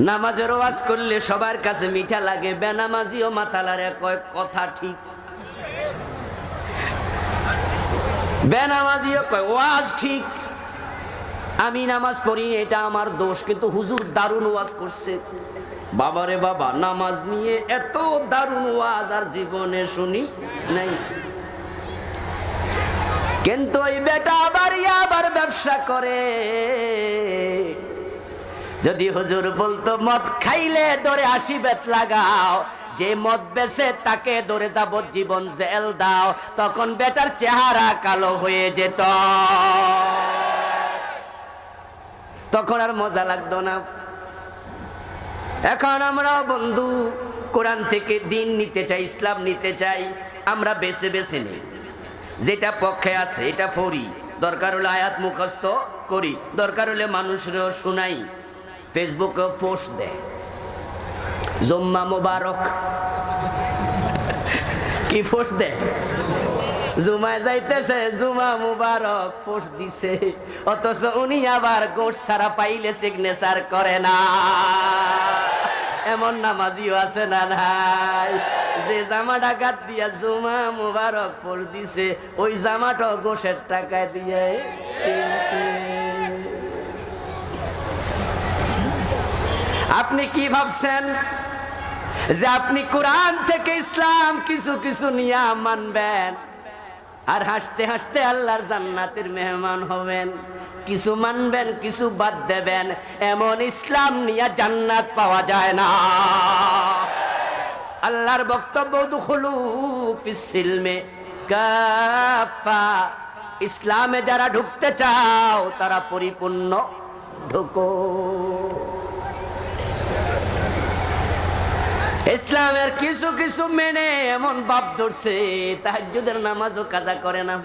নামাজের ওয়াজ করলে সবার কাছে মিঠা লাগে, বেনামাজিও মাতালারে কয় কথা ঠিক, বেনামাজিও কয় ওয়াজ ঠিক। আমি নামাজ পড়ি এটা আমার দোষ, কিন্তু হুজুর দারুণ ওয়াজ করছে। বাবারে বাবা, নামাজ নিয়ে এত দারুণ ওয়াজ আর জীবনে শুনি নাই। কিন্তু ওই বেটা আবার ব্যবসা করে। যদি হুজুর বলতো মদ খাইলে ধরে 80 বেত লাগাও, যে মদ বেচে তাকে ধরে যাবজ্জীবন জেল দাও, তখন বেটার চেহারা কালো হয়ে যেত, তখন আর মজা লাগতো না। এখন আমরা বন্ধু কোরআন থেকে দিন নিতে চাই, ইসলাম নিতে চাই, আমরা বেছে বেছে নেই, যেটা পক্ষে আছে এটা পড়ি, দরকার হলে আয়াত মুখস্থ করি, দরকার হলে মানুষেরও শুনাই, ফেসবুকে পোস্ট দেয় জুম্মা মুবারক, কি পোস্ট দেয়, জুমায় যাইতেছে জুমা মুবারক পোস্ট দিছে, অথচ উনি আবার গোট ছাড়া পাইলে সিগনেচার করে না। এমন নামাজিও আছে না নাই, যে জামা ডাকাত দিয়া জুমা মুবারক পোস্ট দিছে, ওই জামাটা গোশের টাকা দিয়ে কিনছে। আপনি কি ভাবছেন যে আপনি কোরআন থেকে ইসলাম কিছু কিছু নিয়ে মানবেন আর হাসতে হাসতে আল্লাহর জান্নাতের মেহমান হবেন? কিছু মানবেন, কিছু বাদ দেবেন। এমন ইসলাম নিয়ে জান্নাত পাওয়া যায় না। আল্লাহর বক্তব্য দুখুলু ফিস সিলমে কাফা, ইসলামে যারা ঢুকতে চাও তারা পরিপূর্ণ ঢুকো। ইসলামের কিছু কিছু মেনে এমন বাপ ধরছে, তাহাজ্জুদের নামাজও কাজা করে না।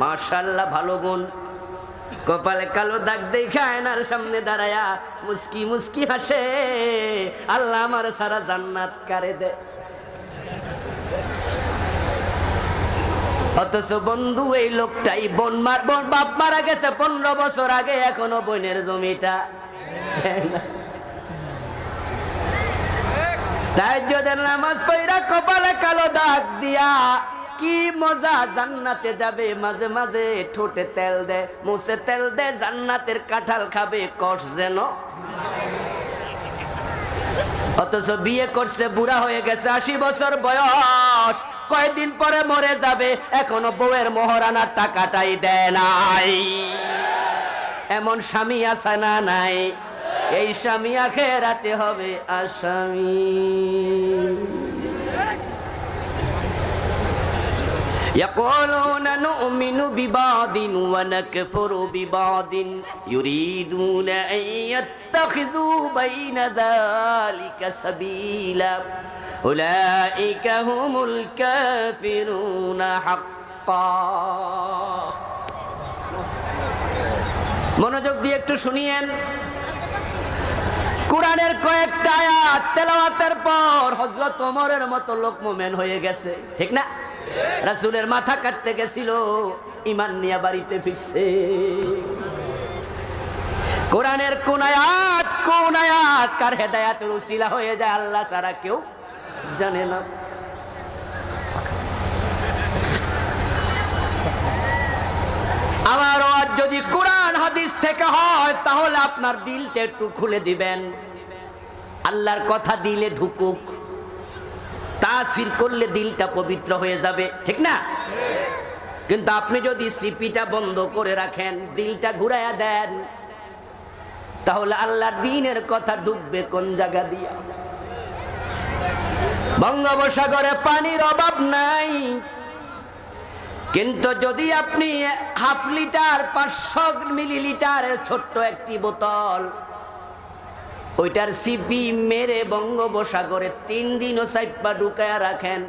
মাশাআল্লাহ, ভালো গুণ। কপালে কালো দাগ দেখা আয়নার সামনে দাঁড়ায়া মুস্কি মুস্কি হাসে, আল্লাহ আমার সারা জান্নাত কারে দে। অথচ বন্ধু এই লোকটাই বাপ মারা গেছে 15 বছর আগে, এখনো বোনের জমিটা দেয় না। তাহাজ্জুদের নামাজ পড়া কপালে কালো দাগ দিয়া কি মজা, জান্নাতে যাবে। মাঝে মাঝে ঠোঁটে তেল দে, মুছে তেল দে, জান্নাতের কাঁঠাল খাবে, কষ যেন। অথচ বিয়ে করছে, বুড়া হয়ে গেছে, 80 বছর বয়স, কয়েকদিন পরে মরে যাবে, এখনো বউয়ের মোহরানার টাকাটাই দেয় নাই। এমন স্বামী আছে না নাই? এই স্বামী আখিরাতে হবে আসামি। يقولون نؤمن ببعض ونكفر ببعض يريدون أن يتخذوا بين ذلك سبيلا أولئك هم الكافرون حقا। মনোযোগ দিয়ে একটু শুনিয়েন। কোরআনের কয়েকটা আয়াত তেলাওয়াতের পর হযরত ওমরের মতো লোক মুমিন হয়ে গেছে, ঠিক না? রাসূলের মাথা কাটতে গেছিল, ঈমান নিয়ে বাড়িতে ফিরছে। কোরআনের কোন আয়াত কার হেদায়েতের উসিলা হয়ে যায় আল্লাহ ছাড়া কেউ জানে না। আমার ওয়াজ যদি কোরআন হাদিস থেকে হয়, তাহলে আপনার দিলটা একটু খুলে দিবেন। আল্লাহর কথা দিলে ঢুকুক, তাসির করলে দিলটা পবিত্র হয়ে যাবে, ঠিক না? কিন্তু আপনি যদি সিপিটা বন্ধ করে রাখেন, দিলটা ঘুরাইয়া দেন, তাহলে আল্লাহর দ্বীনের কথা ঢুকবে কোন জায়গা দিয়া? বঙ্গোপসাগরে পানির অভাব নাই, কিন্তু যদি আপনি হাফ লিটার 500 মিলিলিটারের ছোট্ট একটি বোতল, ওইটার সিপি মেরে বঙ্গোপসাগরে 3 দিনও সাইপা ঢুকায়া রাখেন,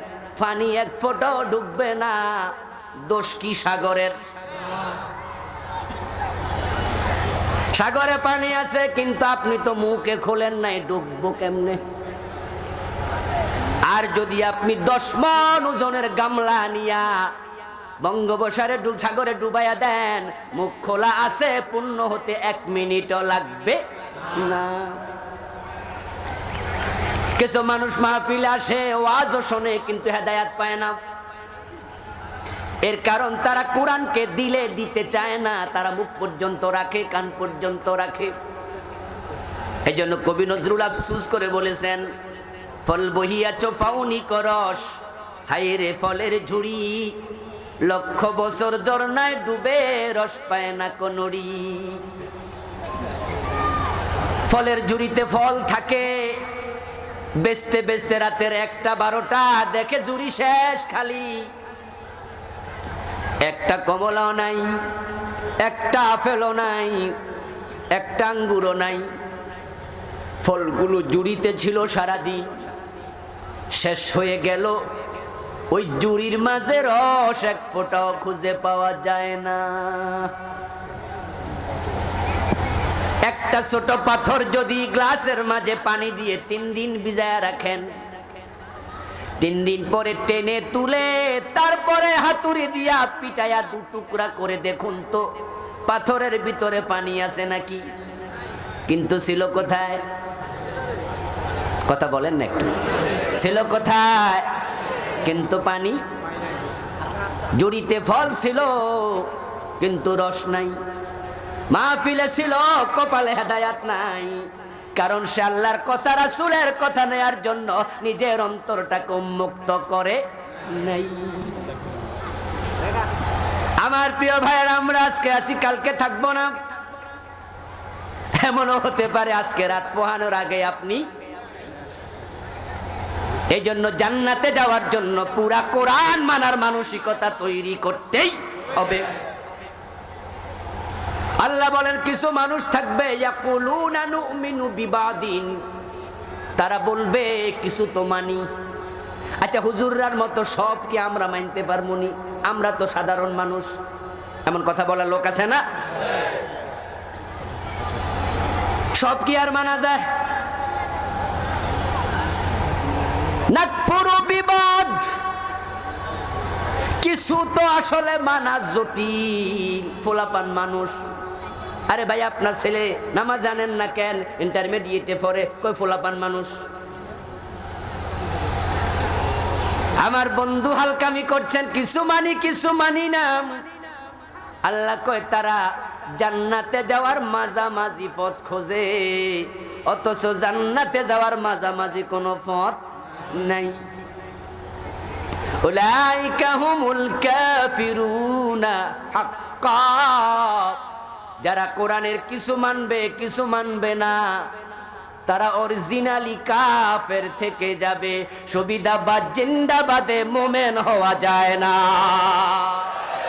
পানি 1 ফোঁটাও ঢুকবে না। দোষ কি সাগরের? সাগরে পানি আছে, কিন্তু আপনি তো মুখে খোলেন নাই, ডুববো কেমনে? আর যদি আপনি 10 মণ ওজনের গামলা নিয়া সাগরে ডুবাইয়া দেন, মুখ খোলা আছে, পূর্ণ হতে 1 মিনিটও লাগবে না। কিছু মানুষ মাহফিলে আসে, ওয়াজও শোনে, কিন্তু হেদায়েত পায় না। এর কারণ তারা কোরআনকে দিলে দিতে চায় না, তারা মুখ পর্যন্ত রাখে, কান পর্যন্ত রাখে। এই জন্য কবি নজরুল আফসোস করে বলেছেন, ফল বহিয়াছ ফাউনি করস, হায় রে ফলের ঝুড়ি, লক্ষ বছর ঝরনায় ডুবে রস পায় না কোনড়ি। ফলের ঝুড়িতে ফল থাকে, বেচতে বেচতে রাতের 1টা 12টা দেখে ঝুড়ি শেষ খালি। একটা কমলাও নাই, একটা আপেলও নাই, একটা আঙ্গুরও নাই। ফলগুলো জুড়িতে ছিল সারাদিন, শেষ হয়ে গেল। ওই জুড়ির মাঝে রস এক ফোঁটাও খুঁজে পাওয়া যায় না। একটা ছোট পাথর যদি গ্লাসের মাঝে পানি দিয়ে 3 দিন ভিজায়া রাখেন, 3 দিন পরে টেনে তুলে তারপরে হাতুড়ি দিয়া পিটায়া 2 টুকরা করে দেখুন তো পাথরের ভিতরে পানি আছে নাকি। কিন্তু ছিল কোথায়? কথা বলেন না একটু, ছিল কোথায়? কিন্তু পানি। জুড়িতে ফল ছিল কিন্তু রস নাই। মাহফিলে ছিল, কপালে হেদায়েত নাই। কারণ সে আল্লাহর কথা, রাসূলের কথা নেয়ার জন্য নিজের অন্তরটাকে উন্মুক্ত করে নাই। আমার প্রিয় ভাইয়েরা, আমরা আজকে আছি, কালকে থাকবো না। এমনও হতে পারে আজকে রাত পোহানোর আগে আপনি। এই জন্য জান্নাতে যাওয়ার জন্য পুরা কোরআন মানার মানসিকতা তৈরি করতেই হবে। আল্লাহ বলেন, কিছু মানুষ থাকবে, ইয়াকুলুনা নুমিনু বিবাদিন, তারা বলবে কিছু তো মানি। আচ্ছা, হুজুররার মতো সব কি আমরা মানতে পারবো নি? আমরা তো সাধারণ মানুষ। এমন কথা বলার লোক আছে না? সব কি আর মানা যায়? নাকফুরু বিবাদ, কিছু তো আসলে মানা জটিল। পোলাপান মানুষ, আরে ভাই আপনার ছেলে নামাজ জানেন না কেন? ইন্টারমিডিয়েটে পড়ে, কই পোলাপান মানুষ। আমার বন্ধু হালকামি করছেন, কিছু মানি কিছু মানি না। আল্লাহ কয় তারা জান্নাতে যাওয়ার মাঝামাঝি পথ খোঁজে, অথচ জান্নাতে যাওয়ার মাঝামাঝি কোনো পথ নাই। উলাইকা হুমুল কাফিরুনা হাক্কা, যারা কোরআনের কিছু মানবে কিছু মানবে না, তারা অরিজিনালি কাফের থেকে যাবে। সুবিধাবাদ জিন্দাবাদে মোমেন হওয়া যায় না।